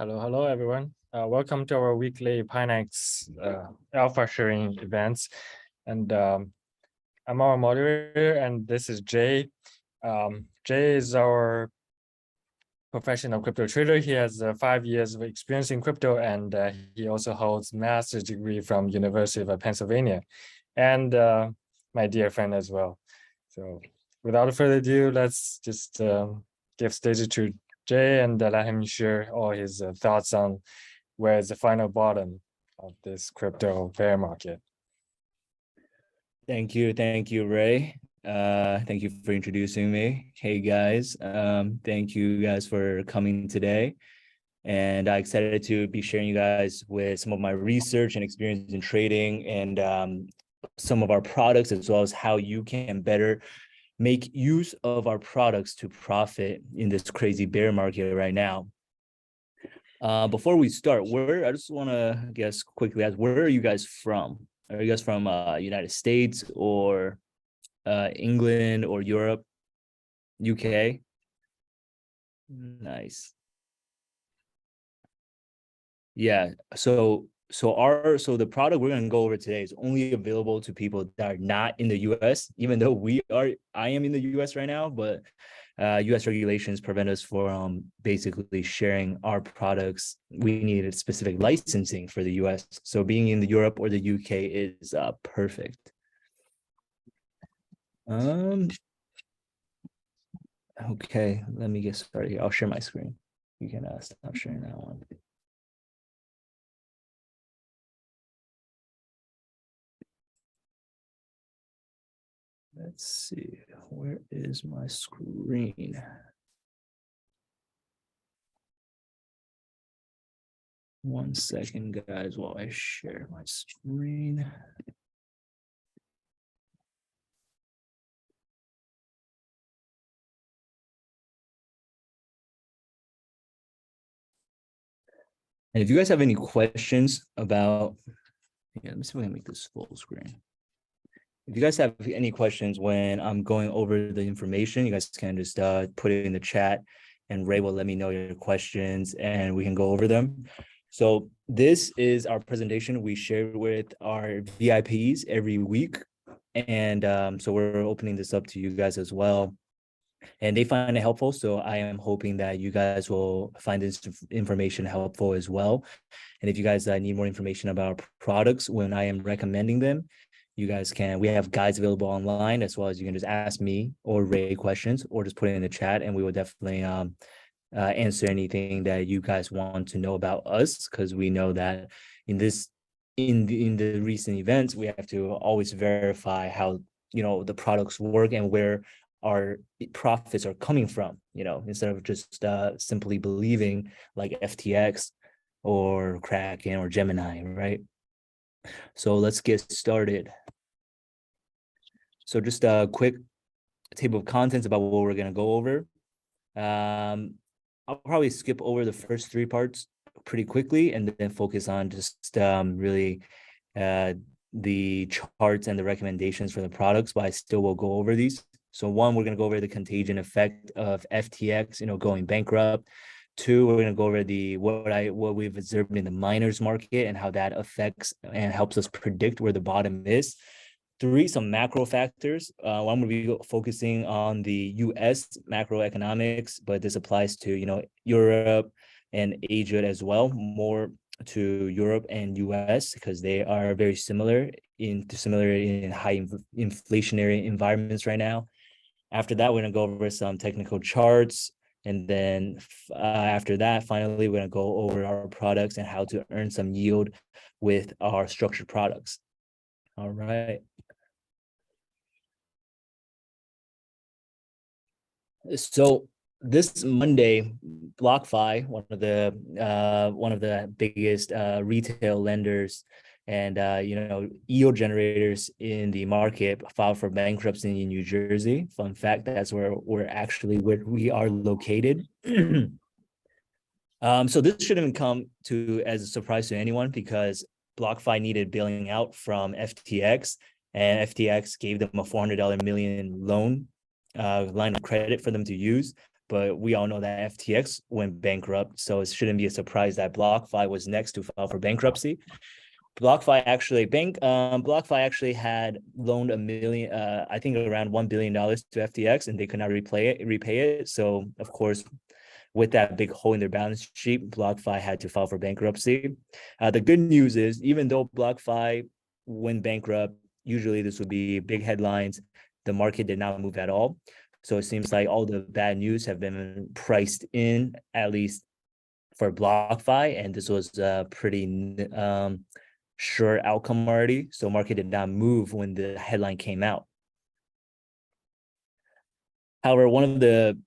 Hello, everyone. Welcome to our weekly Pinex alpha sharing events. And I'm our moderator, and this is Jay. Jay is our professional crypto trader. He has 5 years of experience in crypto, and he also holds master's degree from University of Pennsylvania, and my dear friend as well. So without further ado, let's just give stage to Jay and let him share all his thoughts on where is the final bottom of this crypto bear market. Thank you, Ray. Thank you for introducing me. Hey guys, thank you guys for coming today. And I'm excited to be sharing you guys with some of my research and experience in trading and some of our products, as well as how you can better make use of our products to profit in this crazy bear market right now. Before we start, I just want to quickly ask, where are you guys from? Are you guys from United States or England or Europe, UK? Nice. Yeah. So the product we're going to go over today is only available to people that are not in the US, even though I am in the US right now, but US regulations prevent us from basically sharing our products. We needed specific licensing for the US. So being in the Europe or the UK is perfect. Okay, let me get started here. I'll share my screen. You can stop sharing that one. Let's see, where is my screen? One second, guys, while I share my screen. And if you guys have any questions about, let me see if I can make this full screen. If you guys have any questions when I'm going over the information, you guys can just put it in the chat, and Ray will let me know your questions and we can go over them. So this is our presentation we share with our VIPs every week. And so we're opening this up to you guys as well. And they find it helpful. So I am hoping that you guys will find this information helpful as well. And if you guys need more information about our products when I am recommending them, you guys we have guides available online, as well as you can just ask me or Ray questions, or just put it in the chat, and we will definitely answer anything that you guys want to know about us, because we know that in the recent events, we have to always verify how the products work and where our profits are coming from, instead of just simply believing like FTX or Kraken or Gemini, right? So let's get started. So just a quick table of contents about what we're going to go over. I'll probably skip over the first 3 parts pretty quickly and then focus on just really the charts and the recommendations for the products, but I still will go over these. So 1, we're going to go over the contagion effect of FTX, going bankrupt. 2, we're going to go over what we've observed in the miners market and how that affects and helps us predict where the bottom is. 3, some macro factors. I'm going to be focusing on the US macroeconomics, but this applies to, Europe and Asia as well, more to Europe and US, because they are very similar in high inflationary environments right now. After that, we're going to go over some technical charts. And then after that, finally, we're going to go over our products and how to earn some yield with our structured products. All right. So this Monday, BlockFi, one of the biggest retail lenders and yield generators in the market, filed for bankruptcy in New Jersey. Fun fact, that's where we are located. So this shouldn't come as a surprise to anyone, because BlockFi needed bailing out from FTX, and FTX gave them a $400 million loan line of credit for them to use, but we all know that FTX went bankrupt, so it shouldn't be a surprise that BlockFi was next to file for bankruptcy. BlockFi actually had loaned I think around $1 billion to FTX, and they could not repay it. So of course, with that big hole in their balance sheet, BlockFi had to file for bankruptcy. The good news is, even though BlockFi went bankrupt, usually this would be big headlines. The market did not move at all. So it seems like all the bad news have been priced in, at least for BlockFi, and this was a pretty sure outcome already. So market did not move when the headline came out. However, one of the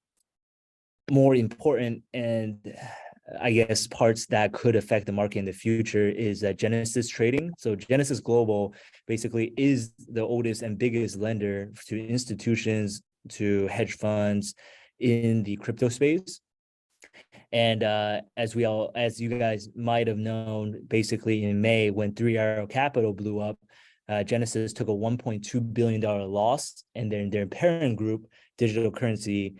more important and I guess parts that could affect the market in the future is Genesis trading. So Genesis Global basically is the oldest and biggest lender to institutions, to hedge funds in the crypto space. And as you guys might have known, basically in May, when Three Arrow Capital blew up, Genesis took a $1.2 billion loss, and then their parent group, Digital Currency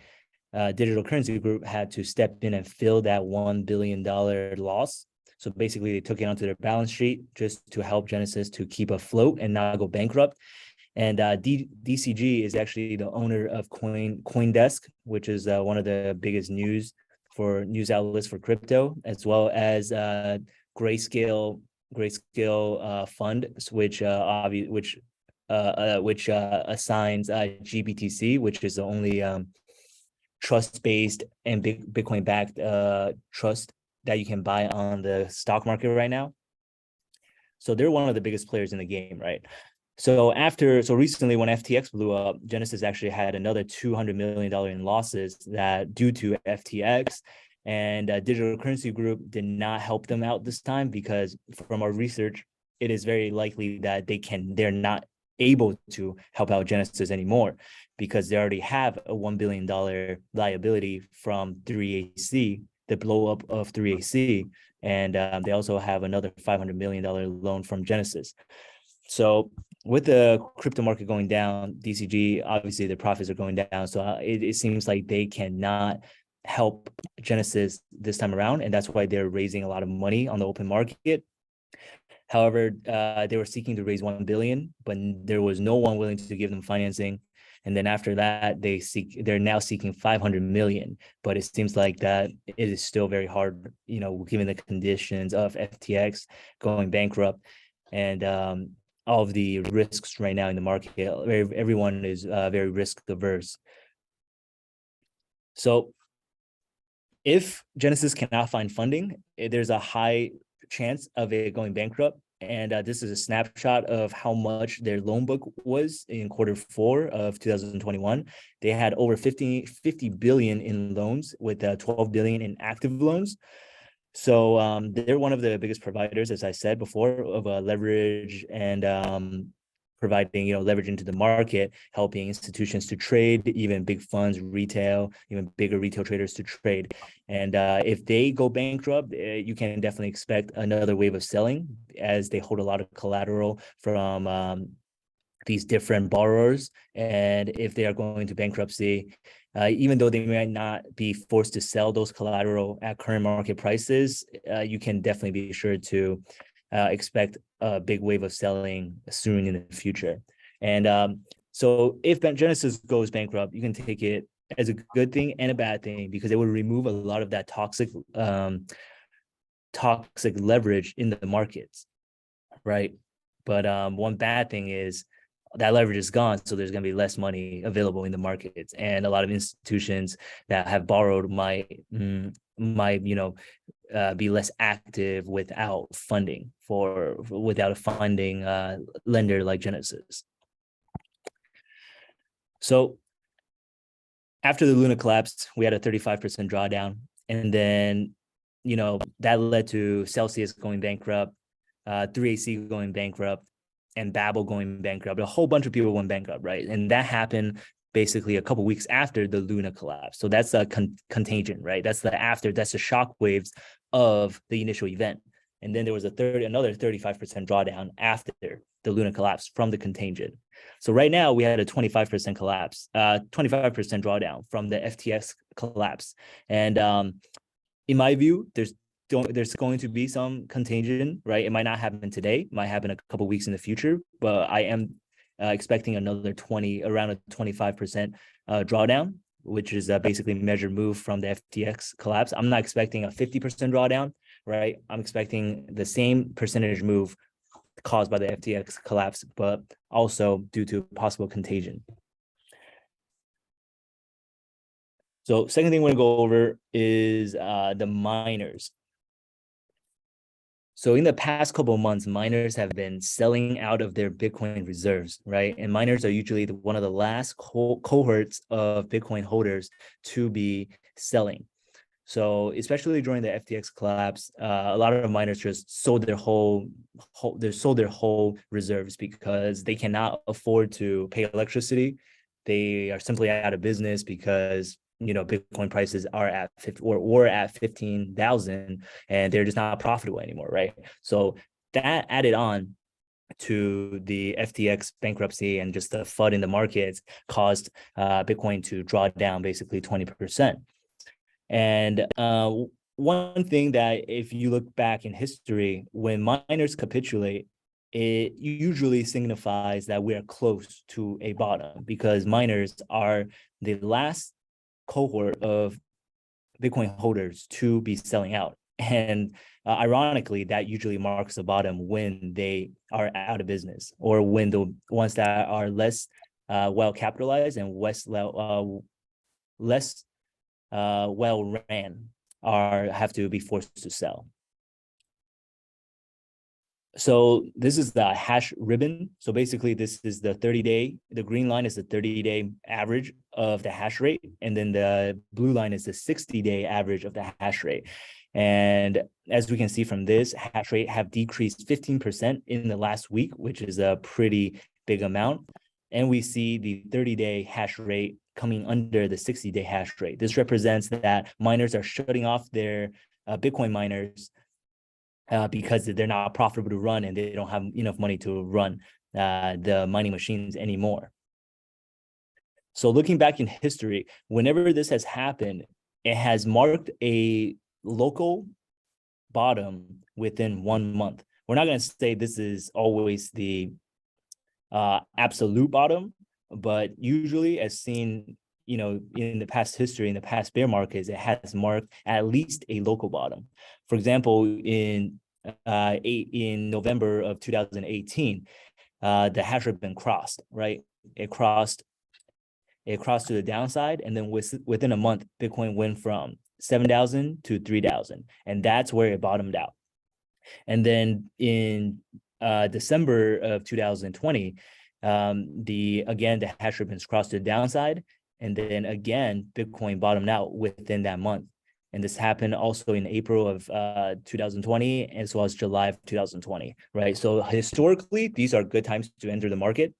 Group, had to step in and fill that $1 billion loss. So basically, they took it onto their balance sheet just to help Genesis to keep afloat and not go bankrupt. And DCG is actually the owner of CoinDesk, which is one of the biggest news outlets for crypto, as well as Grayscale Fund, which assigns GBTC, which is the only trust-based and Bitcoin-backed trust that you can buy on the stock market right now. So they're one of the biggest players in the game, right? So recently, when FTX blew up, Genesis actually had another $200 million in losses that due to FTX, and Digital Currency Group did not help them out this time, because from our research, it is very likely that they're not able to help out Genesis anymore, because they already have a $1 billion liability from 3AC, the blow up of 3AC, and they also have another $500 million loan from Genesis. So with the crypto market going down, DCG, obviously the profits are going down. So it seems like they cannot help Genesis this time around. And that's why they're raising a lot of money on the open market. However, they were seeking to raise $1 billion, but there was no one willing to give them financing. And then after that, they're now seeking $500 million. But it seems like that it is still very hard, given the conditions of FTX going bankrupt and all of the risks right now in the market. Everyone is very risk averse. So if Genesis cannot find funding, there's a high chance of it going bankrupt. And this is a snapshot of how much their loan book was in Q4 of 2021. They had over 50 billion in loans, with 12 billion in active loans. So they're one of the biggest providers, as I said before, of leverage and providing leverage into the market, helping institutions to trade, even big funds, retail, even bigger retail traders to trade. And if they go bankrupt, you can definitely expect another wave of selling, as they hold a lot of collateral from these different borrowers. And if they are going to bankruptcy, even though they might not be forced to sell those collateral at current market prices, you can definitely be sure to expect a big wave of selling soon in the future. And so if Genesis goes bankrupt, you can take it as a good thing and a bad thing, because it would remove a lot of that toxic leverage in the markets, right? But one bad thing is that leverage is gone, so there's going to be less money available in the markets, and a lot of institutions that have borrowed might be less active without a funding lender like Genesis. So after the Luna collapsed, we had a 35% drawdown, and then that led to Celsius going bankrupt, 3AC going bankrupt, and Babel going bankrupt. A whole bunch of people went bankrupt, right? And that happened basically a couple of weeks after the Luna collapse. So that's a contagion, right? That's the shock waves of the initial event. And then there was another 35% drawdown after the Luna collapse from the contagion. So right now we had a 25% collapse, 25% drawdown from the FTX collapse. And in my view, there's going to be some contagion, right? It might not happen today, might happen a couple weeks in the future, but I am expecting another around a 25% drawdown, which is basically measured move from the FTX collapse. I'm not expecting a 50% drawdown, right? I'm expecting the same percentage move caused by the FTX collapse, but also due to possible contagion. So second thing we're gonna go over is the miners. So in the past couple of months, miners have been selling out of their Bitcoin reserves, right? And miners are usually one of the last cohorts of Bitcoin holders to be selling. So especially during the FTX collapse, a lot of miners just sold their whole reserves because they cannot afford to pay electricity. They are simply out of business because Bitcoin prices are at 15,000 and they're just not profitable anymore, right? So that added on to the FTX bankruptcy and just the FUD in the markets caused Bitcoin to draw down basically 20%. And one thing that if you look back in history, when miners capitulate, it usually signifies that we are close to a bottom because miners are the last cohort of Bitcoin holders to be selling out. And ironically, that usually marks the bottom when they are out of business or when the ones that are less well capitalized and less well ran have to be forced to sell. So this is the hash ribbon. So basically this is the 30-day, the green line is the 30-day average of the hash rate. And then the blue line is the 60-day average of the hash rate. And as we can see from this, hash rate have decreased 15% in the last week, which is a pretty big amount. And we see the 30-day hash rate coming under the 60-day hash rate. This represents that miners are shutting off their Bitcoin miners because they're not profitable to run and they don't have enough money to run the mining machines anymore. So looking back in history, whenever this has happened, it has marked a local bottom within 1 month. We're not going to say this is always the absolute bottom, but usually as seen in the past history, in the past bear markets, it has marked at least a local bottom. For example, in November of 2018, the hash rate been crossed, right? It crossed to the downside, and then within a month, Bitcoin went from 7,000 to 3,000, and that's where it bottomed out. And then in December of 2020, the hash rate has crossed to the downside, and then again, Bitcoin bottomed out within that month. And this happened also in April of 2020, as well as July of 2020, right? So historically, these are good times to enter the market.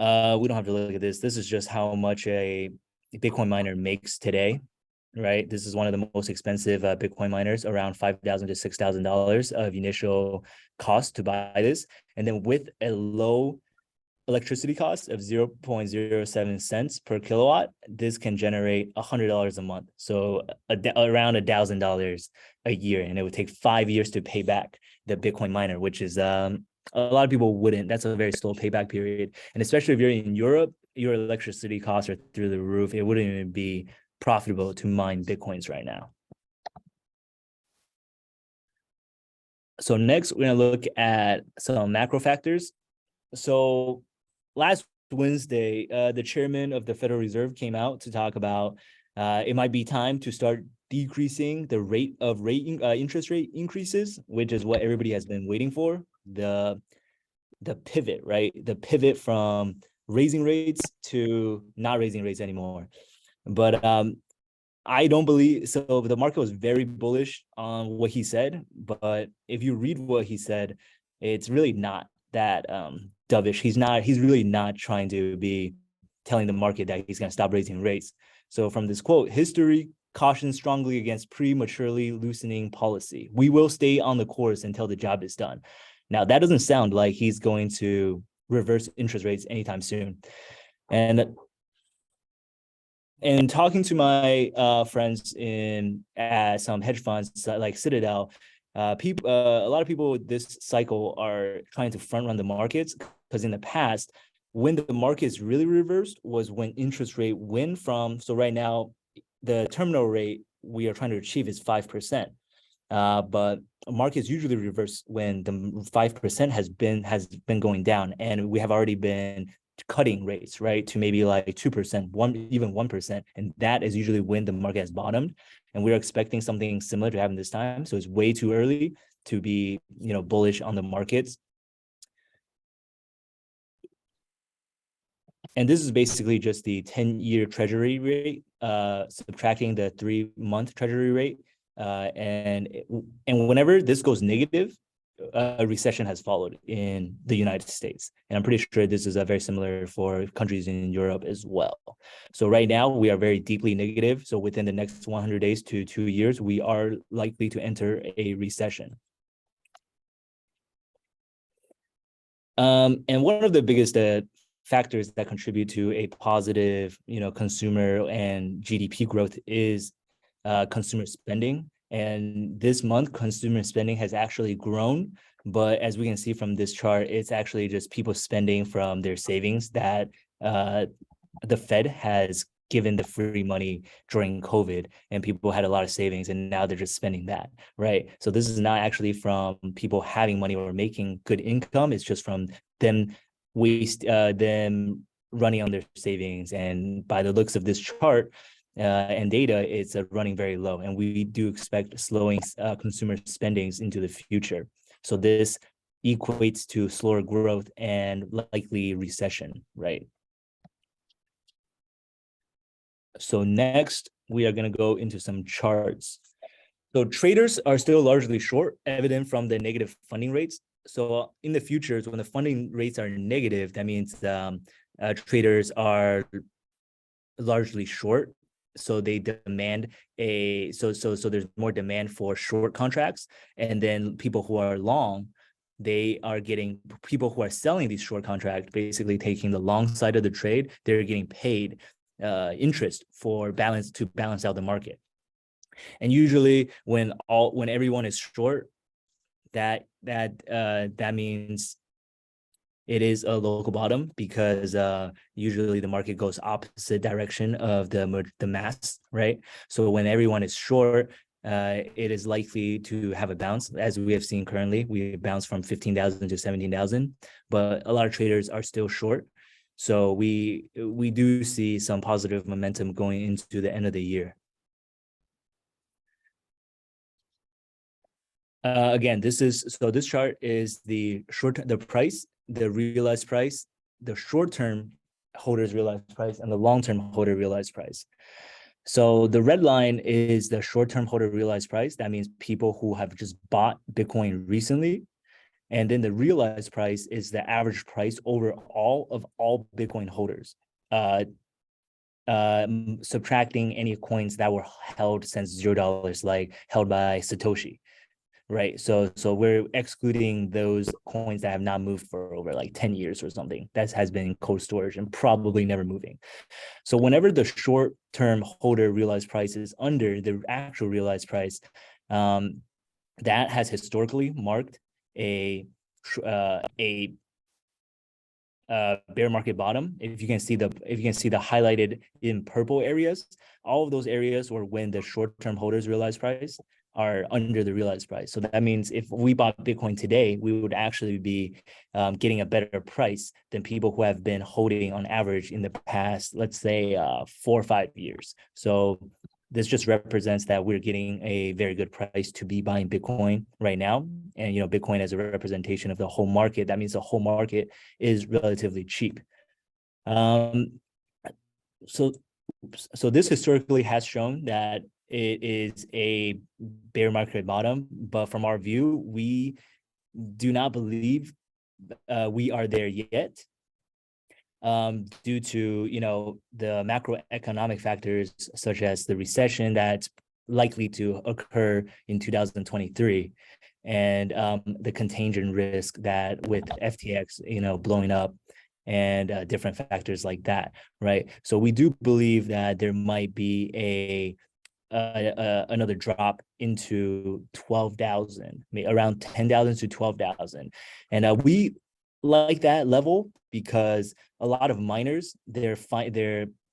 We don't have to look at this. This is just how much a Bitcoin miner makes today, right? This is one of the most expensive Bitcoin miners, around $5,000 to $6,000 of initial cost to buy this. And then with a low electricity cost of 0.07 cents per kilowatt, this can generate $100 a month. So around $1,000 a year. And it would take 5 years to pay back the Bitcoin miner, which is a lot of people wouldn't. That's a very slow payback period. And especially if you're in Europe, your electricity costs are through the roof. It wouldn't even be profitable to mine Bitcoins right now. So next, we're going to look at some macro factors. So last Wednesday, the chairman of the Federal Reserve came out to talk about it might be time to start decreasing the rate of interest rate increases, which is what everybody has been waiting for. The pivot, right? The pivot from raising rates to not raising rates anymore. But I don't believe so. The market was very bullish on what he said, but if you read what he said, it's really not that dovish. He's really not trying to be telling the market that he's going to stop raising rates. So from this quote, history cautions strongly against prematurely loosening policy. We will stay on the course until the job is done. Now, that doesn't sound like he's going to reverse interest rates anytime soon. And talking to my friends in some hedge funds like Citadel, a lot of people this cycle are trying to front run the markets, because in the past, when the markets really reversed was when interest rate went from, so right now, the terminal rate we are trying to achieve is 5%. But markets usually reverse when the 5% has been going down, and we have already been cutting rates, right, to maybe like 2%, even 1%, and that is usually when the market has bottomed. And we're expecting something similar to happen this time. So it's way too early to be, bullish on the markets. And this is basically just the 10-year treasury rate, subtracting the 3-month treasury rate. And whenever this goes negative, a recession has followed in the United States. And I'm pretty sure this is very similar for countries in Europe as well. So right now we are very deeply negative. So within the next 100 days to 2 years, we are likely to enter a recession. And one of the biggest factors that contribute to a positive, consumer and GDP growth is consumer spending. And this month, consumer spending has actually grown. But as we can see from this chart, it's actually just people spending from their savings that the Fed has given the free money during COVID, and people had a lot of savings, and now they're just spending that, right? So this is not actually from people having money or making good income. It's just from them them running on their savings. And by the looks of this chart, and data, it's running very low, and we do expect slowing consumer spendings into the future. So this equates to slower growth and likely recession, right? So next, we are going to go into some charts. So traders are still largely short, evident from the negative funding rates. So in the futures, when the funding rates are negative, that means traders are largely short. So they demand so there's more demand for short contracts, and then people who are long, they are getting, people who are selling these short contracts, basically taking the long side of the trade, they're getting paid interest for balance out the market. And usually when everyone is short, that means it is a local bottom, because usually the market goes opposite direction of the mass, right? So when everyone is short, it is likely to have a bounce, as we have seen currently. We bounced from 15,000 to 17,000, but a lot of traders are still short. So we do see some positive momentum going into the end of the year. Again, this chart is the price, the realized price, the short-term holders realized price, and the long-term holder realized price. So the red line is the short-term holder realized price. That means people who have just bought Bitcoin recently. And then the realized price is the average price overall of all Bitcoin holders, subtracting any coins that were held since $0, like held by Satoshi. Right. So we're excluding those coins that have not moved for over like 10 years or something. That has been in cold storage and probably never moving. So whenever the short-term holder realized price is under the actual realized price, that has historically marked a bear market bottom. If you can see the highlighted in purple areas, all of those areas were when the short-term holders realized price are under the realized price. So that means if we bought Bitcoin today, we would actually be getting a better price than people who have been holding on average in the past, let's say 4 or 5 years. So this just represents that we're getting a very good price to be buying Bitcoin right now. And, Bitcoin as a representation of the whole market, that means the whole market is relatively cheap. So this historically has shown that it is a bear market bottom, but from our view, we do not believe we are there yet. due to, the macroeconomic factors such as the recession that's likely to occur in 2023, and the contagion risk that with FTX, blowing up, and different factors like that, right? So we do believe that there might be another drop into 12,000, around 10,000 to 12,000. And we like that level because a lot of miners, their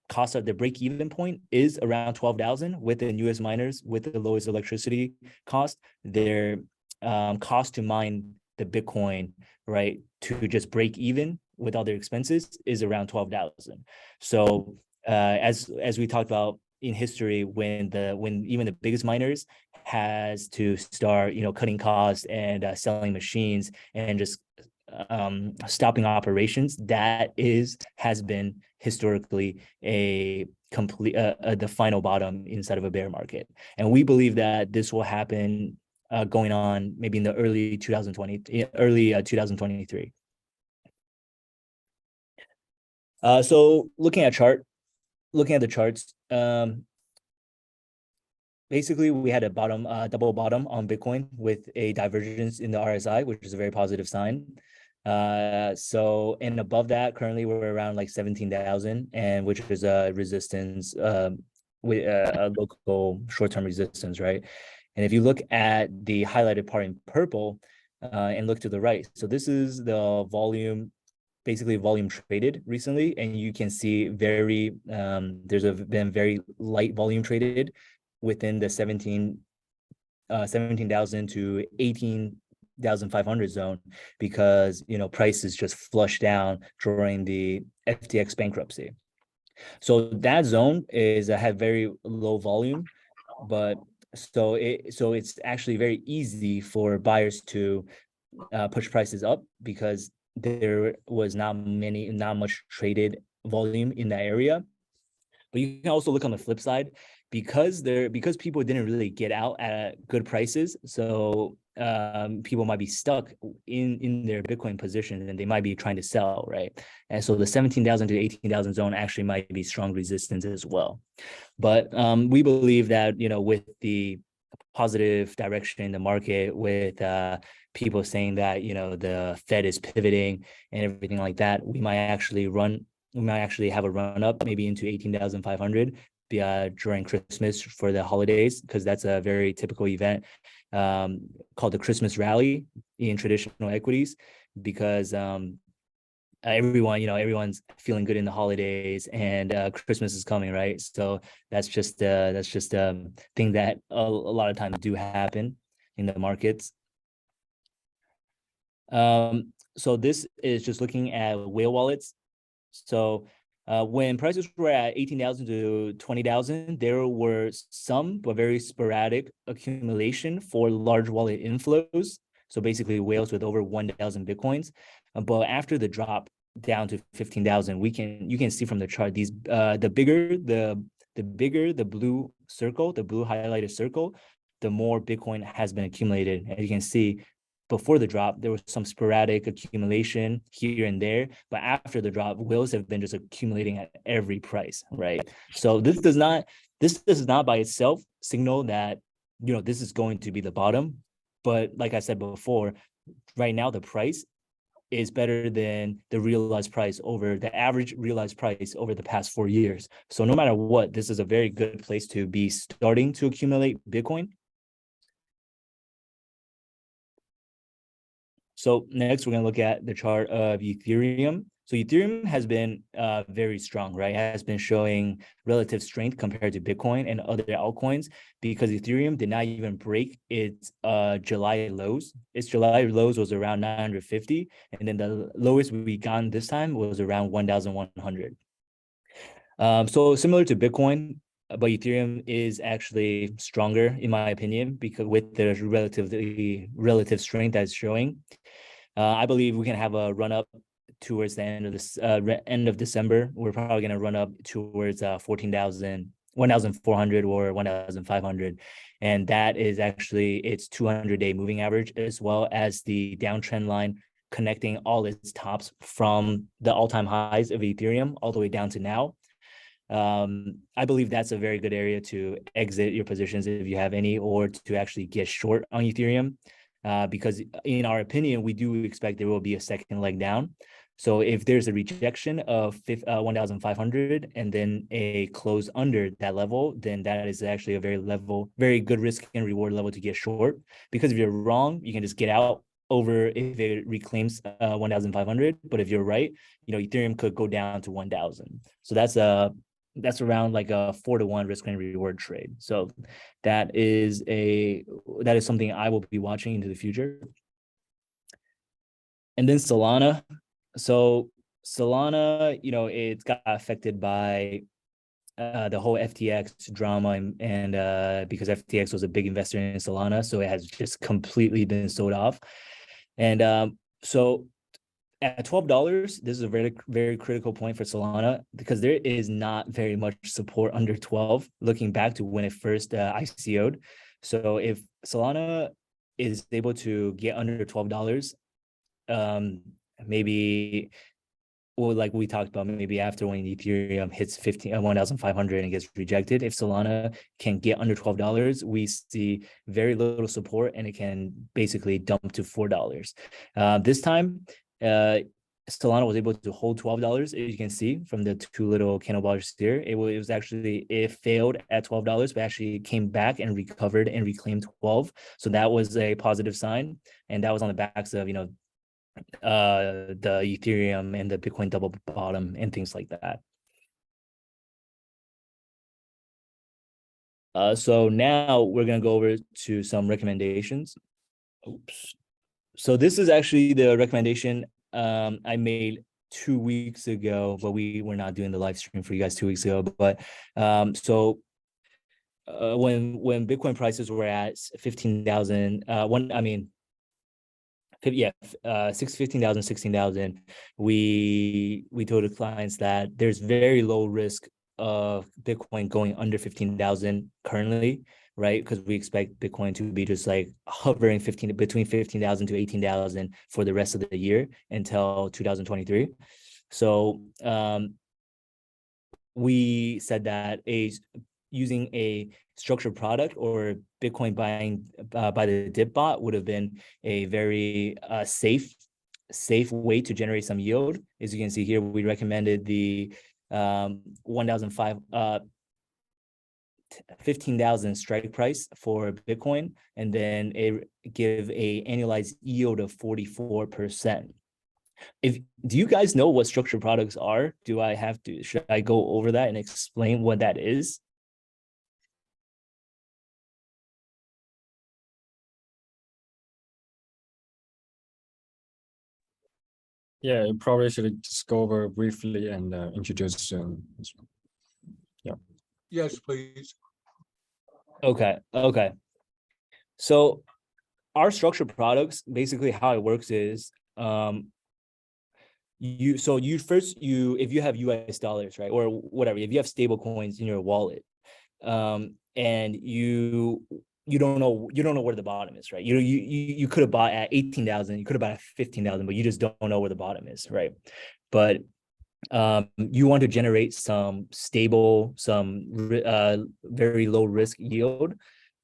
cost of their break-even point is around 12,000 with the newest miners with the lowest electricity cost. Their cost to mine the Bitcoin, right, to just break even with all their expenses is around 12,000. So as we talked about in history, when even the biggest miners has to start, cutting costs and selling machines and just stopping operations, that has been historically a complete the final bottom inside of a bear market. And we believe that this will happen going on maybe in the early 2023. So looking at the charts, basically we had a double bottom on Bitcoin with a divergence in the RSI, which is a very positive sign. So, and above that, currently we're around like 17,000, and which is a resistance, with a local short-term resistance, right? And if you look at the highlighted part in purple, and look to the right, so this is the volume, basically volume traded recently, and you can see there's been very light volume traded within the 17,000 to 18,500 zone, because prices just flushed down during the FTX bankruptcy. So that zone had very low volume, but so it's actually very easy for buyers to push prices up because there was not much traded volume in that area. But you can also look on the flip side, because people didn't really get out at good prices. So people might be stuck in their Bitcoin position, and they might be trying to sell, right? And so the 17,000 to 18,000 zone actually might be strong resistance as well. But we believe that, with the positive direction in the market, with people saying that, the Fed is pivoting and everything like that, we might actually have a run up maybe into 18,500 during Christmas for the holidays, because that's a very typical event called the Christmas rally in traditional equities, because everyone's feeling good in the holidays, and Christmas is coming, right? So that's just a thing that a lot of times do happen in the markets. So this is just looking at whale wallets. So when prices were at 18,000 to 20,000, there were some but very sporadic accumulation for large wallet inflows. So basically whales with over 1,000 Bitcoins. But after the drop down to 15,000, you can see from the chart, these the bigger the blue circle, the blue highlighted circle, the more Bitcoin has been accumulated. And you can see before the drop, there was some sporadic accumulation here and there, but after the drop, whales have been just accumulating at every price, right? So this does not by itself signal that, this is going to be the bottom. But like I said before, right now the price is better than the average realized price over the past 4 years. So no matter what, this is a very good place to be starting to accumulate Bitcoin. So next, we're going to look at the chart of Ethereum. So Ethereum has been very strong, right? It has been showing relative strength compared to Bitcoin and other altcoins, because Ethereum did not even break its July lows. Its July lows was around 950, and then the lowest we got this time was around 1,100. So similar to Bitcoin, but Ethereum is actually stronger, in my opinion, because with the relative strength that's showing. I believe we can have a run up towards the end of December. We're probably going to run up towards 1,400 or 1,500. And that is actually its 200-day moving average, as well as the downtrend line connecting all its tops from the all-time highs of Ethereum all the way down to now. I believe that's a very good area to exit your positions if you have any, or to actually get short on Ethereum, because in our opinion, we do expect there will be a second leg down. So if there's a rejection of 1,500 and then a close under that level, then that is actually a very good risk and reward level to get short. Because if you're wrong, you can just get out over if it reclaims 1,500. But if you're right, Ethereum could go down to 1,000. So that's around like a 4-to-1 risk and reward trade. So that is something I will be watching into the future. And then Solana. So Solana, it got affected by the whole FTX drama, and because FTX was a big investor in Solana, so it has just completely been sold off. And so at $12, this is a very, very critical point for Solana, because there is not very much support under 12, looking back to when it first ICO'd. So if Solana is able to get under $12, maybe, well, like we talked about, maybe after when Ethereum hits 1,500 and gets rejected, if Solana can get under $12, we see very little support, and it can basically dump to $4. This time, Solana was able to hold $12, as you can see from the two little candle bars here. It failed at $12, but actually came back and recovered and reclaimed 12. So that was a positive sign, and that was on the backs of the Ethereum and the Bitcoin double bottom and things like that. So now we're gonna go over to some recommendations. Oops. So this is actually the recommendation I made 2 weeks ago, but we were not doing the live stream for you guys 2 weeks ago. But when Bitcoin prices were at 15,000, 15,000, 16,000, we told the clients that there's very low risk of Bitcoin going under 15,000 currently, right? Because we expect Bitcoin to be just like hovering between 15,000 to 18,000 for the rest of the year until 2023. So we said that using a structured product or Bitcoin buying by the dip bot would have been a very safe way to generate some yield. As you can see here, we recommended the 15,000 strike price for Bitcoin, and then give a annualized yield of 44%. Do you guys know what structured products are? Should I go over that and explain what that is? Yeah, you probably should just go over briefly and introduce this one. Yeah. Yes, please. Okay. So our structured products, basically how it works is if you have US dollars, right, or whatever, if you have stable coins in your wallet, and you don't know where the bottom is, right? You could have bought at 18,000, you could have bought at 15,000, but you just don't know where the bottom is, right? But you want to generate some stable, very low risk yield,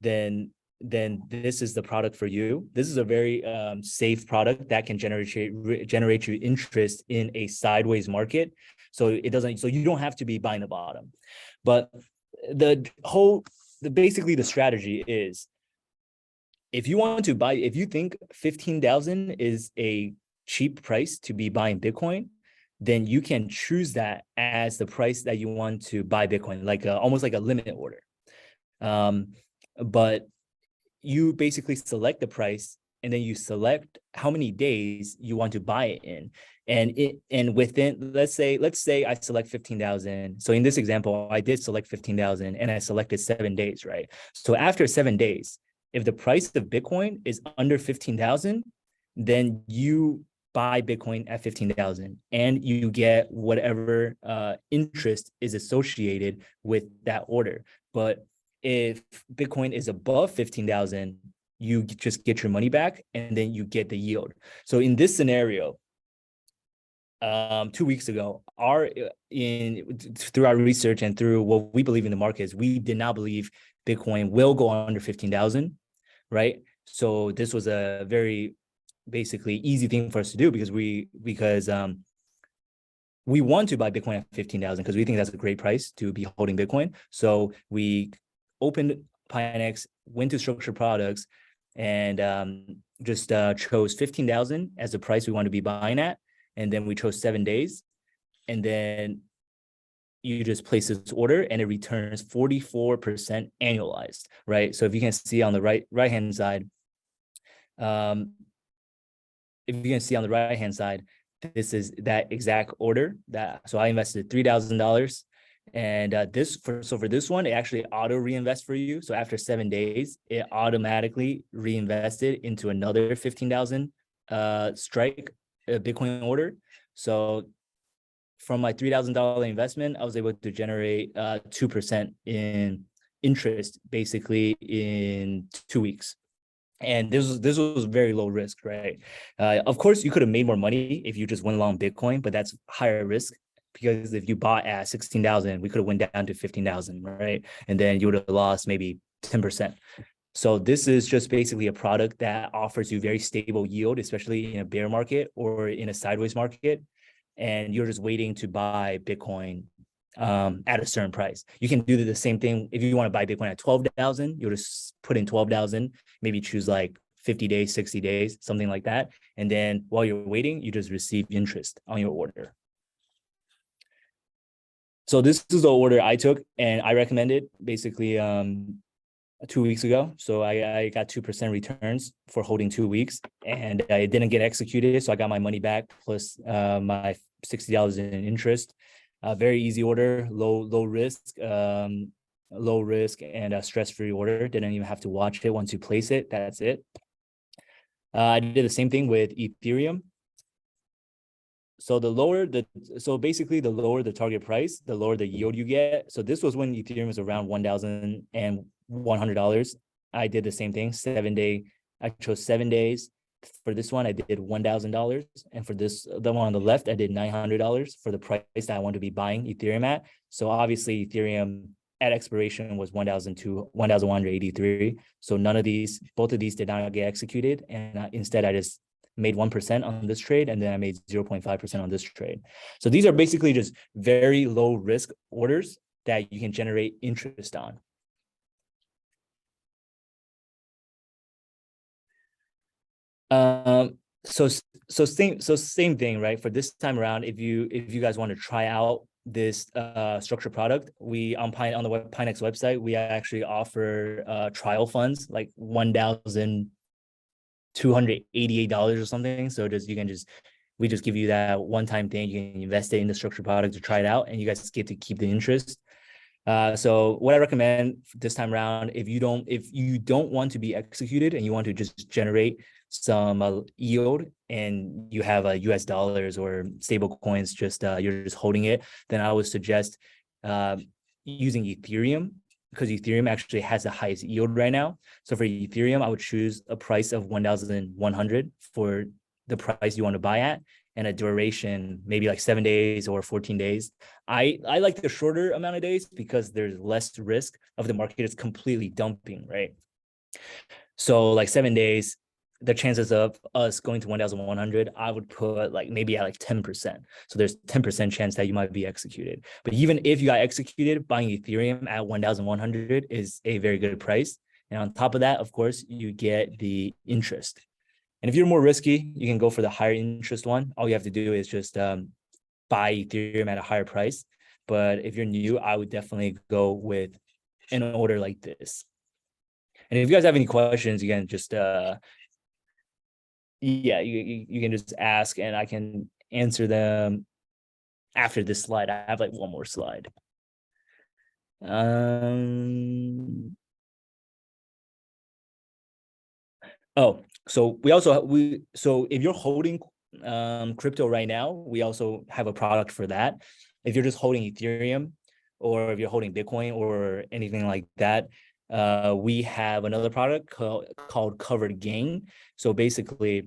then this is the product for you. This is a very safe product that can generate you interest in a sideways market. So you don't have to be buying the bottom. But basically the strategy is, if you think 15,000 is a cheap price to be buying Bitcoin, then you can choose that as the price that you want to buy Bitcoin, like almost like a limit order. But you basically select the price, and then you select how many days you want to buy it in. And within, let's say I select 15,000. So in this example, I did select 15,000 and I selected 7 days, right? So after 7 days, if the price of Bitcoin is under 15,000, then you buy Bitcoin at 15,000 and you get whatever interest is associated with that order. But if Bitcoin is above 15,000, you just get your money back and then you get the yield. So in this scenario, 2 weeks ago, through our research and through what we believe in the markets, we did not believe Bitcoin will go under 15,000, right? So this was a very basically easy thing for us to do because we want to buy Bitcoin at 15,000 because we think that's a great price to be holding Bitcoin. So we opened Pinex, went to structured products, and just chose 15,000 as the price we want to be buying at. And then we chose 7 days. And then you just place this order and it returns 44% annualized, right? So if you can see on the right-hand side, this is that exact order so I invested $3,000. And for this one, it actually auto reinvest for you. So after 7 days, it automatically reinvested into another 15,000 strike Bitcoin order. So from my $3,000 investment, I was able to generate 2% in interest basically in 2 weeks. And this was very low risk, right? Of course, you could have made more money if you just went long Bitcoin, but that's higher risk because if you bought at 16,000, we could have went down to 15,000, right? And then you would have lost maybe 10%. So this is just basically a product that offers you very stable yield, especially in a bear market or in a sideways market. And you're just waiting to buy Bitcoin at a certain price. You can do the same thing if you want to buy Bitcoin at 12,000. You'll just put in 12,000, maybe choose like 50 days, 60 days, something like that. And then while you're waiting, you just receive interest on your order. So this is the order I took and I recommended basically 2 weeks ago. So I got 2% returns for holding 2 weeks and it didn't get executed. So I got my money back plus my $60 in interest. Very easy order, low risk and a stress-free order. Didn't even have to watch it once you place it. That's it. I did the same thing with Ethereum. So basically the lower the target price, the lower the yield you get. So this was when Ethereum was around $1,100. I did the same thing, 7 day. I chose 7 days. For this one, I did $1,000. And for the one on the left, I did $900 for the price that I want to be buying Ethereum at. So obviously Ethereum at expiration was 1,183. So both of these did not get executed. And instead I just made 1% on this trade, and then I made 0.5% on this trade. So these are basically just very low risk orders that you can generate interest on. So same thing, right? For this time around, if you guys want to try out this structured product, we on the Pinex website, we actually offer trial funds like $1,288 or something. So we just give you that one-time thing. You can invest it in the structured product to try it out, and you guys get to keep the interest. So what I recommend this time around, if you don't want to be executed and you want to just generate some yield and you have US dollars or stable coins, you're just holding it, then I would suggest using Ethereum, because Ethereum actually has the highest yield right now. So for Ethereum, I would choose a price of 1,100 for the price you want to buy at, and a duration maybe like 7 days or 14 days. I like the shorter amount of days because there's less risk of the market is completely dumping, right? So like 7 days, the chances of us going to 1,100, I would put like maybe at like 10%. So there's 10% chance that you might be executed. But even if you got executed, buying Ethereum at 1,100 is a very good price. And on top of that, of course, you get the interest. And if you're more risky, you can go for the higher interest one. All you have to do is just buy Ethereum at a higher price. But if you're new, I would definitely go with an order like this. And if you guys have any questions, you can just you can just ask and I can answer them after this slide. I have like one more slide. So if you're holding crypto right now, we also have a product for that. If you're just holding Ethereum, or if you're holding Bitcoin or anything like that, we have another product called covered gain. So basically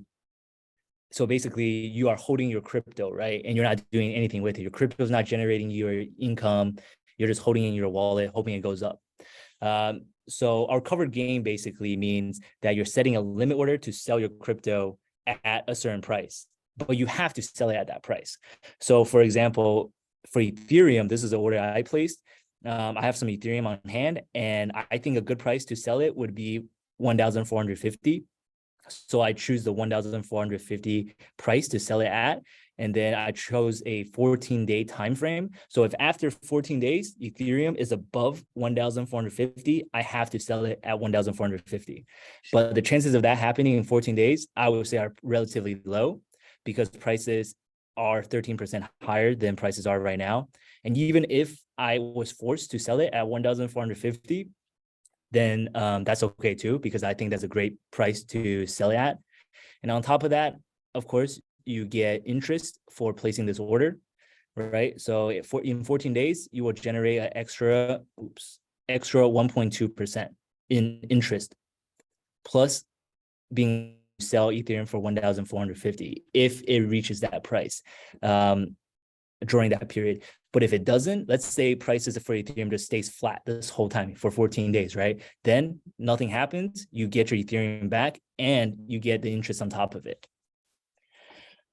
you are holding your crypto, right? And you're not doing anything with it. Your crypto is not generating your income. You're just holding it in your wallet, hoping it goes up. So our covered gain basically means that you're setting a limit order to sell your crypto at a certain price, but you have to sell it at that price. So for example, for Ethereum, this is the order I placed. I have some Ethereum on hand, and I think a good price to sell it would be 1,450. So I choose the 1,450 price to sell it at. And then I chose a 14-day time frame. So if after 14 days, Ethereum is above 1,450, I have to sell it at 1,450. But the chances of that happening in 14 days, I would say are relatively low because prices are 13% higher than prices are right now. And even if I was forced to sell it at 1,450, then that's okay too, because I think that's a great price to sell it at. And on top of that, of course, you get interest for placing this order, right? So in 14 days, you will generate an extra 1.2% in interest, plus being sell Ethereum for 1,450 if it reaches that price during that period. But if it doesn't, let's say prices for Ethereum just stays flat this whole time for 14 days, right? Then nothing happens. You get your Ethereum back and you get the interest on top of it.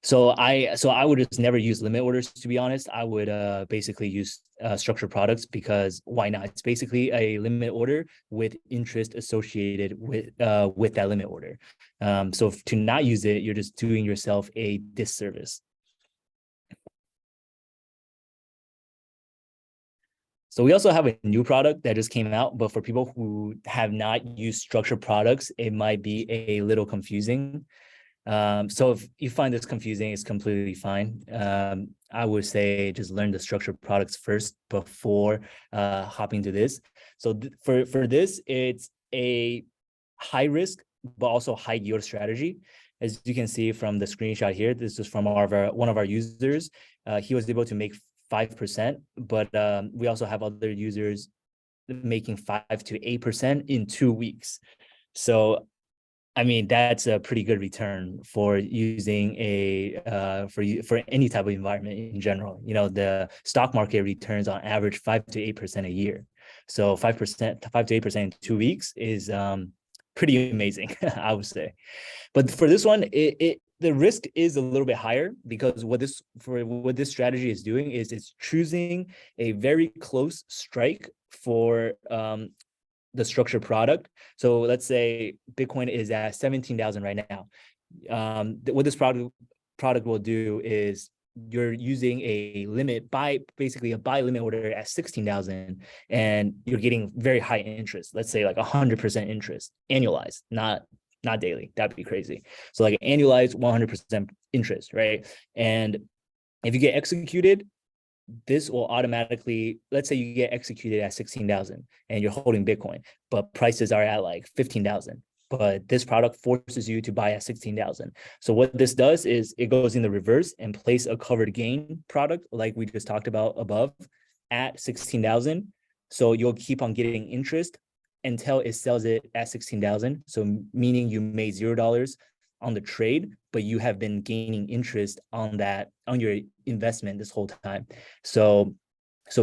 So I would just never use limit orders, to be honest. I would basically use structured products, because why not? It's basically a limit order with interest associated with that limit order. So to not use it, you're just doing yourself a disservice. So we also have a new product that just came out, but for people who have not used structured products, it might be a little confusing. So if you find this confusing, it's completely fine. I would say just learn the structured products first before hopping to this. So for this, it's a high risk, but also high yield strategy. As you can see from the screenshot here, this is from one of our users. He was able to make 5%, but we also have other users making 5 to 8% in 2 weeks. So I mean, that's a pretty good return for using for any type of environment in general. You know, the stock market returns on average 5 to 8% a year. So 5%, 5 to 8% in 2 weeks is pretty amazing, I would say. But for this one, the risk is a little bit higher, because what this strategy is doing is it's choosing a very close strike for the structured product. So let's say Bitcoin is at 17,000 right now. What this product will do is you're using a limit basically a buy limit order at 16,000, and you're getting very high interest. Let's say like 100% interest annualized, not daily. That'd be crazy. So like annualized 100% interest, right? And if you get executed, this will automatically, let's say you get executed at 16,000 and you're holding Bitcoin, but prices are at like 15,000. But this product forces you to buy at 16,000. So what this does is it goes in the reverse and place a covered gain product, like we just talked about above, at 16,000. So you'll keep on getting interest until it sells it at 16,000. So meaning you made $0 on the trade, but you have been gaining interest on your investment this whole time. So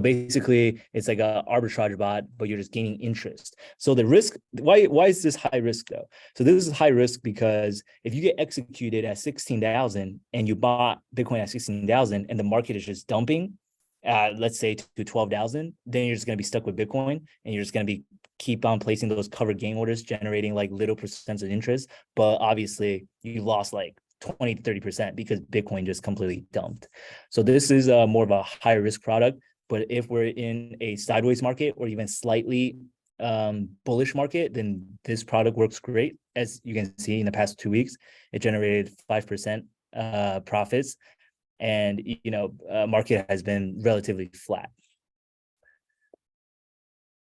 basically it's like a arbitrage bot, but you're just gaining interest. So the risk, why is this high risk though? So this is high risk because if you get executed at 16,000 and you bought Bitcoin at 16,000 and the market is just dumping, let's say to 12,000, then you're just going to be stuck with Bitcoin, and you're just going to be keep on placing those covered gain orders, generating like little percents of interest. But obviously you lost like 20 to 30% because Bitcoin just completely dumped. So this is more of a high risk product. But if we're in a sideways market or even slightly bullish market, then this product works great. As you can see in the past 2 weeks, it generated 5% profits. And, market has been relatively flat.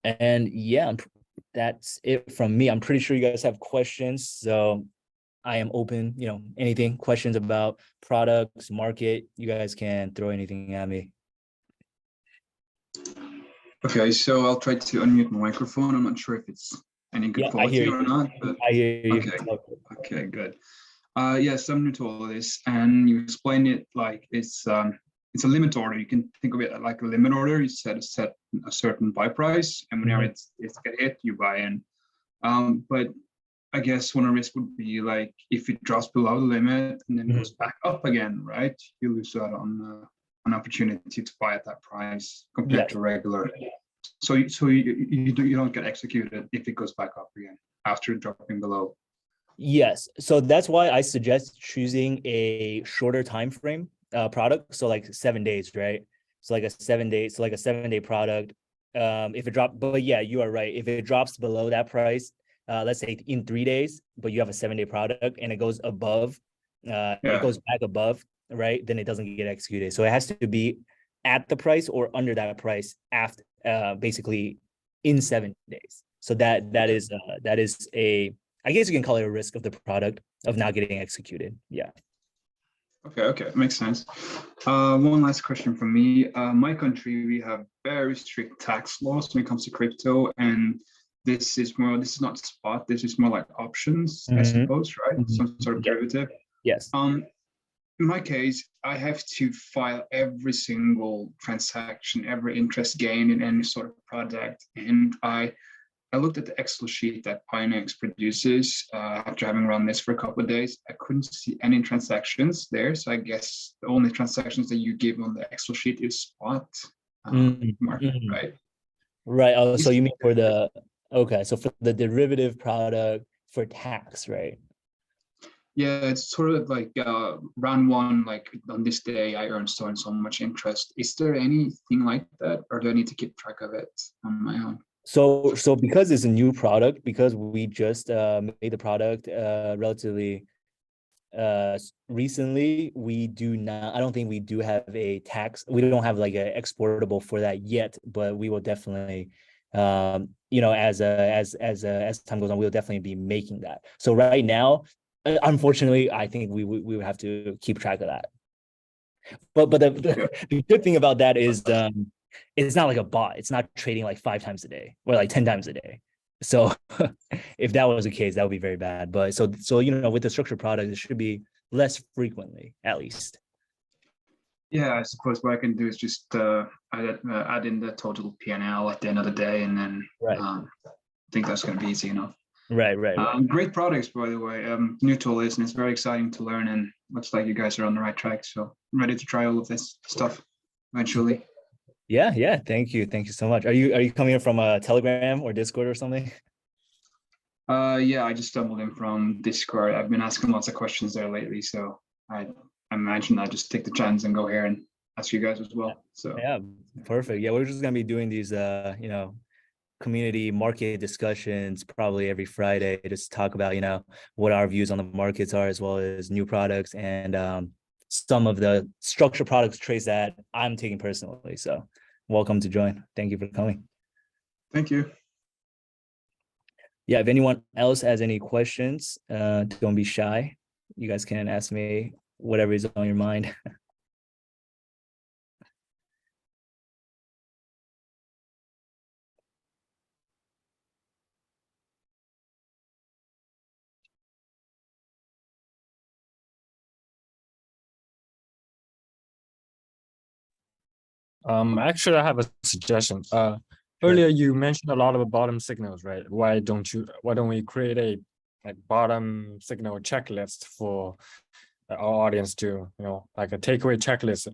And yeah, that's it from me. I'm pretty sure you guys have questions. So I am open, anything, questions about products, market, you guys can throw anything at me. Okay, so I'll try to unmute my microphone. I'm not sure if it's any good Yeah, I quality hear or you. not, but I hear you. okay. Okay, good. Yes, I'm new to all of this, and you explained it like it's a limit order. You can think of it like a limit order. You set a certain buy price, and whenever it's get hit, you buy in. But I guess one risk would be like if it drops below the limit and then goes back up again, right? You lose out on an opportunity to buy at that price compared Yes. to regular. So you don't get executed if it goes back up again after dropping below. Yes. So that's why I suggest choosing a shorter time frame product. So like 7 days, right? So like a 7 day, so like a 7 day product. If it dropped, but yeah, you are right. If it drops below that price, let's say in 3 days, but you have a 7 day product and it goes above, it goes back above, right? Then it doesn't get executed. So it has to be at the price or under that price after basically in 7 days. So that is a, I guess you can call it a risk of the product of not getting executed. Yeah. Okay, makes sense. One last question from me. My country, we have very strict tax laws when it comes to crypto, and this is not spot. This is more like options, I suppose, right? Some sort of derivative. Yes. In my case, I have to file every single transaction, every interest gain in any sort of product, and I looked at the Excel sheet that Pinex produces after having run this for a couple of days. I couldn't see any transactions there. So I guess the only transactions that you give on the Excel sheet is spot market, right? Right. Oh, so you mean for the, okay. So for the derivative product for tax, right? Yeah, it's sort of like round one, like on this day I earned so and so much interest. Is there anything like that, or do I need to keep track of it on my own? So because it's a new product, because we just made the product relatively recently, we do not, I don't think we do have a tax, we don't have like a exportable for that yet, but we will definitely as time goes on, we'll definitely be making that. So right now, unfortunately, I think we would have to keep track of that. But the good thing about that is it's not like a bot. It's not trading like 5 times a day or like 10 times a day. So if that was the case, that would be very bad. But so with the structured product, it should be less frequently, at least. Yeah, I suppose what I can do is just add in the total P&L at the end of the day, and then I think that's going to be easy enough. Right. Great products, by the way. New tool is, and it's very exciting to learn, and looks like you guys are on the right track. So I'm ready to try all of this stuff eventually. Yeah. Thank you so much. Are you coming in from a Telegram or Discord or something? Yeah, I just stumbled in from Discord. I've been asking lots of questions there lately, so I imagine I'll just take the chance and go here and ask you guys as well. So yeah, perfect. Yeah, we're just gonna be doing these community market discussions probably every Friday, just talk about what our views on the markets are, as well as new products and some of the structured products trades that I'm taking personally. So welcome to join. Thank you for coming. Thank you. Yeah, if anyone else has any questions, don't be shy. You guys can ask me whatever is on your mind. Actually, I have a suggestion. Earlier you mentioned a lot of bottom signals, right? Why don't we create a bottom signal checklist for our audience to, like a takeaway checklist,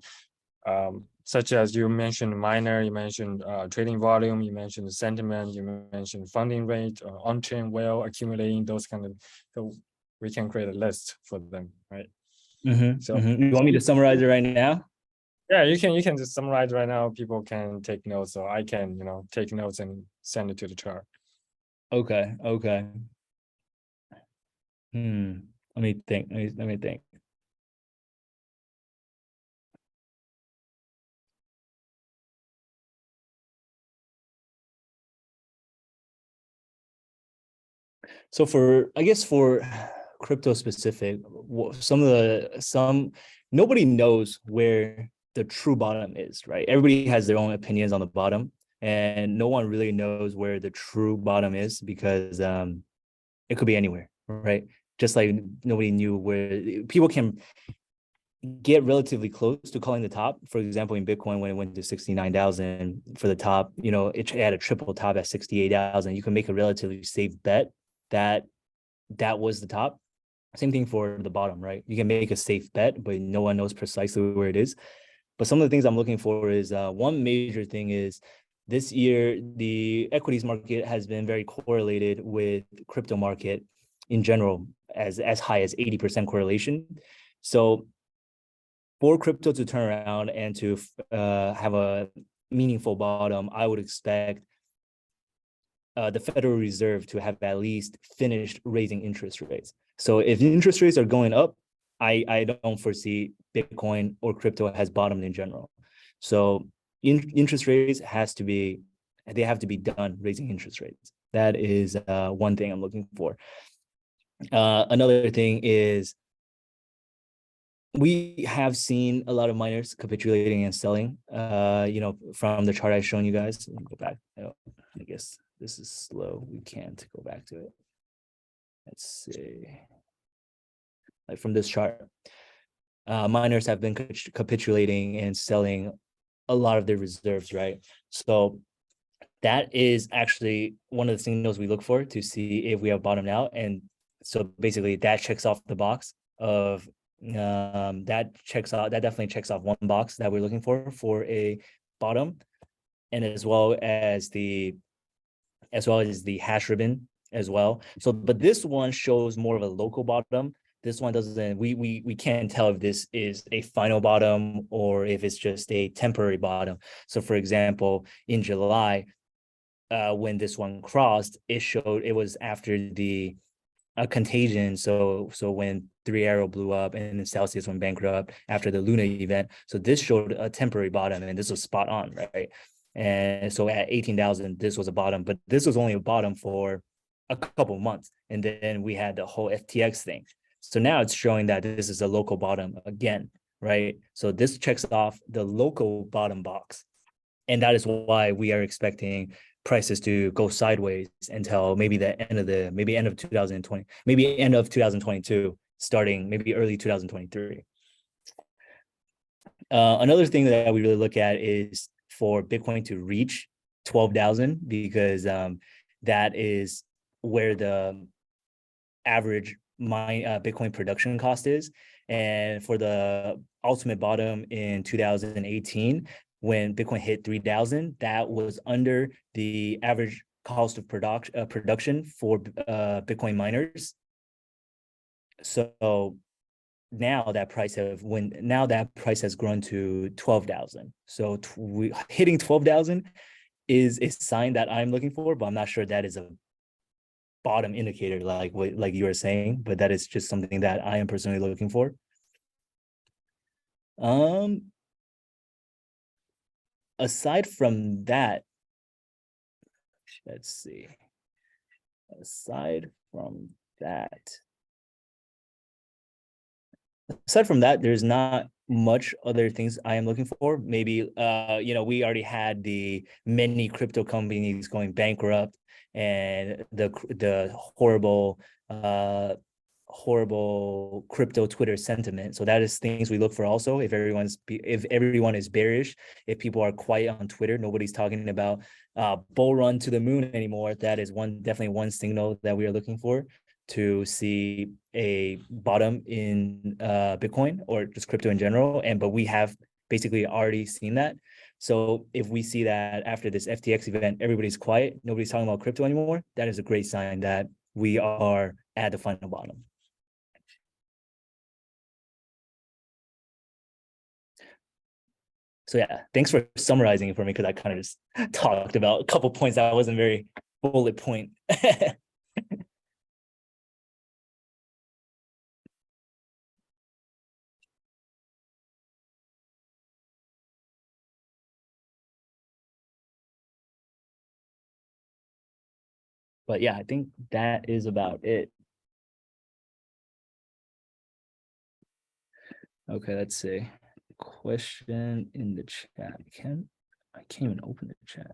such as you mentioned minor, you mentioned trading volume, you mentioned sentiment, you mentioned funding rate, on-chain whale accumulating, those kind of, so we can create a list for them, right? So you want me to summarize it right now? Yeah, you can just summarize right now. People can take notes, so I can, take notes and send it to the chart. Okay. Let me think. Let me think. So for crypto specific, nobody knows where the true bottom is, right? Everybody has their own opinions on the bottom. and no one really knows where the true bottom is because it could be anywhere, right? Just like nobody knew where people can get relatively close to calling the top. For example, in Bitcoin, when it went to 69,000 for the top, it had a triple top at 68,000. You can make a relatively safe bet that that was the top. Same thing for the bottom, right? You can make a safe bet, but no one knows precisely where it is. But some of the things I'm looking for is one major thing is this year, the equities market has been very correlated with crypto market in general, as high as 80% correlation. So for crypto to turn around and to have a meaningful bottom, I would expect the Federal Reserve to have at least finished raising interest rates. So if interest rates are going up, I don't foresee Bitcoin or crypto has bottomed in general. So interest rates they have to be done raising interest rates. That is one thing I'm looking for. Another thing is we have seen a lot of miners capitulating and selling, from the chart I've shown you guys. Let me go back. I guess this is slow. We can't go back to it. Let's see. Like from this chart, miners have been capitulating and selling a lot of their reserves, right? So that is actually one of the signals we look for to see if we have bottomed out. And so basically that checks off the box of that definitely checks off one box that we're looking for a bottom, and as well as the hash ribbon as well. So, but this one shows more of a local bottom. This one doesn't, we can't tell if this is a final bottom or if it's just a temporary bottom. So for example, in July, when this one crossed, it was after the contagion. So when Three Arrow blew up and then Celsius went bankrupt after the Luna event. So this showed a temporary bottom, and this was spot on, right? And so at 18,000, this was a bottom, but this was only a bottom for a couple of months. And then we had the whole FTX thing. So now it's showing that this is a local bottom again, right? So this checks off the local bottom box. And that is why we are expecting prices to go sideways until maybe end of 2020, maybe end of 2022, starting maybe early 2023. Another thing that we really look at is for Bitcoin to reach 12,000, because that is where the average Bitcoin production cost is. And for the ultimate bottom in 2018, when Bitcoin hit 3,000, that was under the average cost of production for Bitcoin miners. So now that price has grown to 12,000. So hitting 12,000 is a sign that I'm looking for, but I'm not sure that is a bottom indicator like you were saying, but that is just something that I am personally looking for. Aside from that, let's see. Aside from that, there's not much other things I am looking for. Maybe we already had the many crypto companies going bankrupt and the horrible crypto Twitter sentiment. So that is things we look for also. If everyone is bearish, if people are quiet on Twitter, nobody's talking about bull run to the moon anymore, that is definitely one signal that we are looking for to see a bottom in Bitcoin or just crypto in general. But we have basically already seen that. So if we see that after this FTX event, everybody's quiet, nobody's talking about crypto anymore, that is a great sign that we are at the final bottom. So yeah, thanks for summarizing it for me, because I kind of just talked about a couple points that wasn't very bullet point. But yeah, I think that is about it. Okay, let's see. Question in the chat. I can't even open the chat.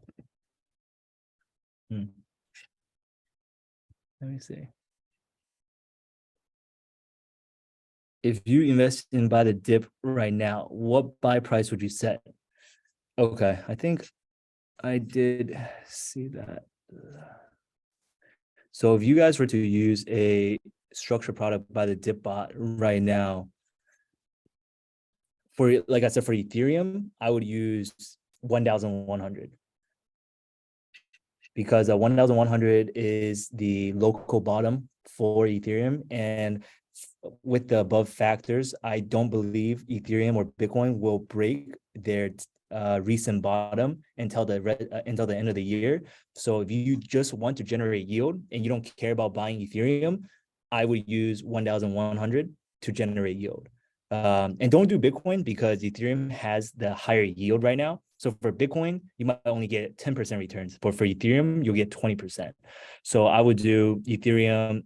Let me see. If you invest in buy the dip right now, what buy price would you set? Okay, I think I did see that. So if you guys were to use a structured product by the dip bot right now, for like I said, for Ethereum, I would use 1,100 because 1,100 is the local bottom for Ethereum. And with the above factors, I don't believe Ethereum or Bitcoin will break their recent bottom until the end of the year. So if you just want to generate yield and you don't care about buying Ethereum, I would use 1,100 to generate yield. And don't do Bitcoin because Ethereum has the higher yield right now. So for Bitcoin, you might only get 10% returns, but for Ethereum, you'll get 20%. So I would do Ethereum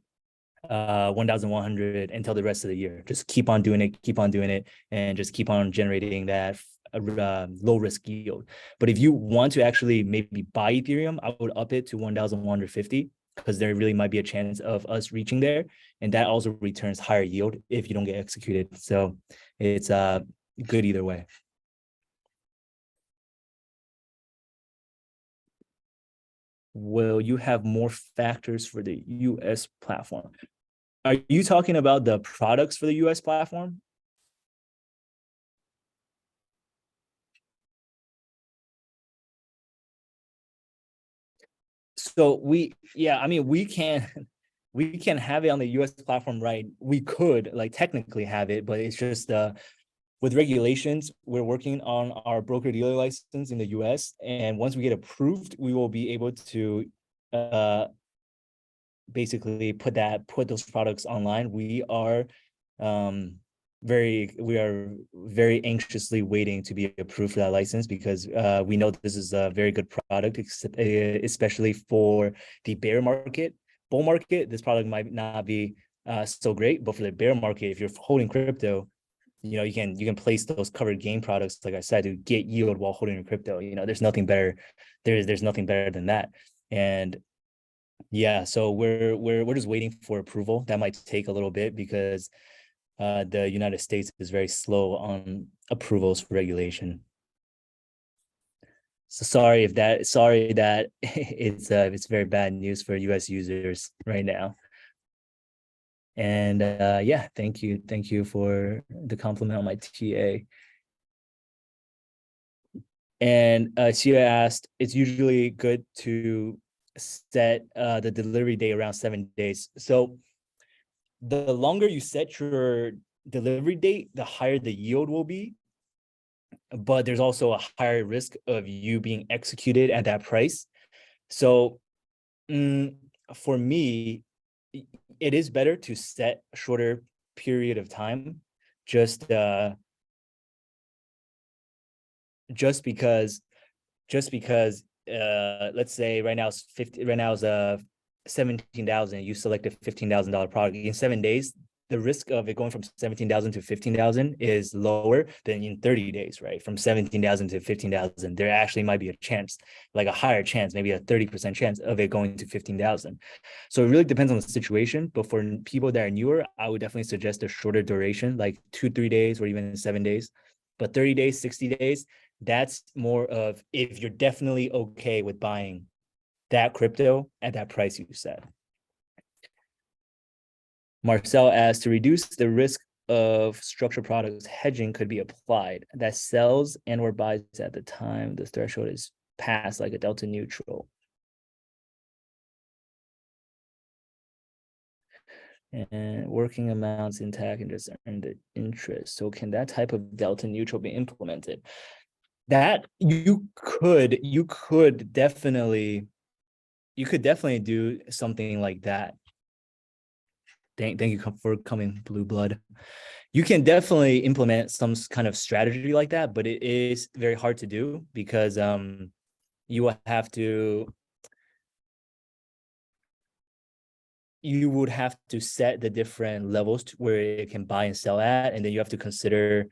1,100 until the rest of the year. Just keep on doing it, and just keep on generating that low risk yield. But if you want to actually maybe buy Ethereum, I would up it to 1,150 because there really might be a chance of us reaching there, and that also returns higher yield if you don't get executed. So it's good either way. Will you have more factors for the US platform? Are you talking about the products for the US platform? So we can have it on the US platform, right? We could like technically have it, but it's just with regulations, we're working on our broker dealer license in the US. And once we get approved, we will be able to basically put those products online. We are very anxiously waiting to be approved for that license because we know this is a very good product, especially for the bear market. Bull market, this product might not be so great, but for the bear market, if you're holding crypto, you can place those covered gain products, like I said, to get yield while holding your crypto. There's nothing better. There's nothing better than that. And yeah, so we're just waiting for approval. That might take a little bit because the United States is very slow on approvals for regulation. So sorry that it's very bad news for US users right now. And yeah, thank you for the compliment on my TA. And Tia asked, it's usually good to set the delivery day around 7 days. So the longer you set your delivery date, the higher the yield will be. But there's also a higher risk of you being executed at that price. So for me, it is better to set a shorter period of time, just because let's say right now is 17,000, you selected $15,000 product in 7 days. The risk of it going from 17,000 to 15,000 is lower than in 30 days, right? From 17,000 to 15,000, there actually might be a chance, like a higher chance, maybe a 30% chance of it going to 15,000. So it really depends on the situation. But for people that are newer, I would definitely suggest a shorter duration, like 2-3 days or even 7 days. But 30 days, 60 days, that's more of if you're definitely okay with buying that crypto at that price you set. Marcel asks, to reduce the risk of structured products, hedging could be applied that sells and or buys at the time the threshold is passed, like a delta neutral. And working amounts intact and just earn the interest. So can that type of delta neutral be implemented? That you could definitely do something like that. Thank you for coming, Blue Blood. You can definitely implement some kind of strategy like that, but it is very hard to do because you would have to set the different levels to where it can buy and sell at, and then you have to consider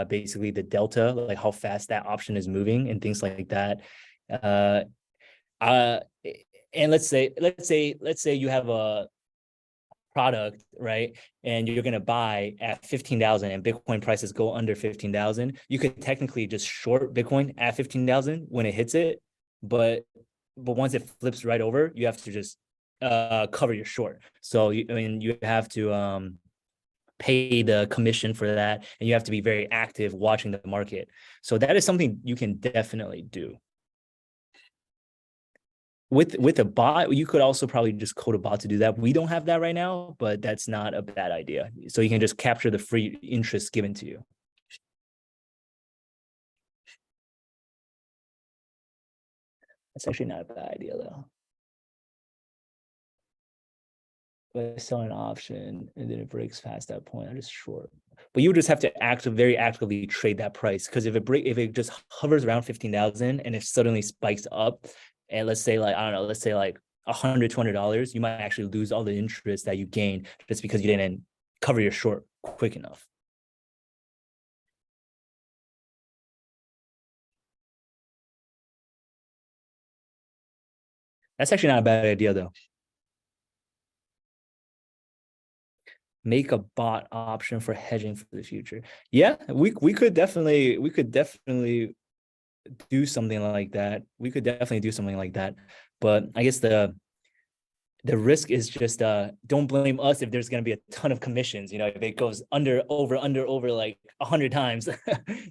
basically the delta, like how fast that option is moving and things like that. Uh, and let's say you have a product, right? And you're gonna buy at 15,000 and Bitcoin prices go under 15,000. You could technically just short Bitcoin at 15,000 when it hits it, but once it flips right over, you have to just cover your short. So you have to pay the commission for that, and you have to be very active watching the market. So that is something you can definitely do. With a bot, you could also probably just code a bot to do that. We don't have that right now, but that's not a bad idea. So you can just capture the free interest given to you. That's actually not a bad idea though. But sell an option and then it breaks past that point, I just short. But you would just have to very actively trade that price, because if it just hovers around 15,000 and it suddenly spikes up, and let's say like, I don't know, let's say like $100, $200, you might actually lose all the interest that you gained just because you didn't cover your short quick enough. That's actually not a bad idea though. Make a bot option for hedging for the future. Yeah, we could definitely do something like that. We could definitely do something like that. But I guess the risk is just don't blame us if there's going to be a ton of commissions. You know, if it goes under like 100 times,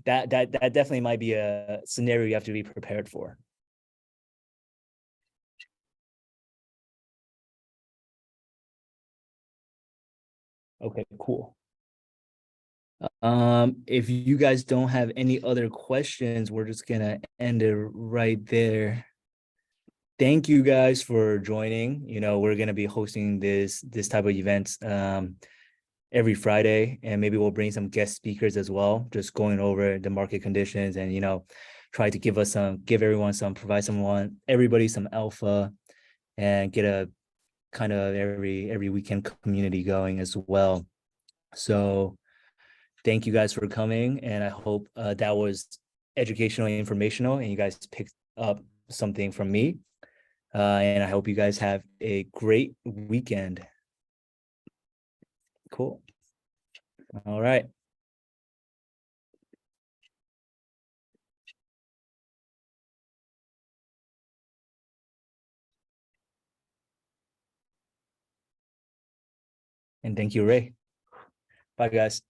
that definitely might be a scenario you have to be prepared for. Okay, cool. If you guys don't have any other questions, we're just gonna end it right there. Thank you guys for joining. You know, we're gonna be hosting this type of events every Friday, and maybe we'll bring some guest speakers as well, just going over the market conditions and, you know, try to give everybody some alpha, and get a kind of every weekend community going as well. So thank you guys for coming, and I hope that was educational and informational, and you guys picked up something from me. And I hope you guys have a great weekend. Cool. All right. And thank you, Ray. Bye, guys.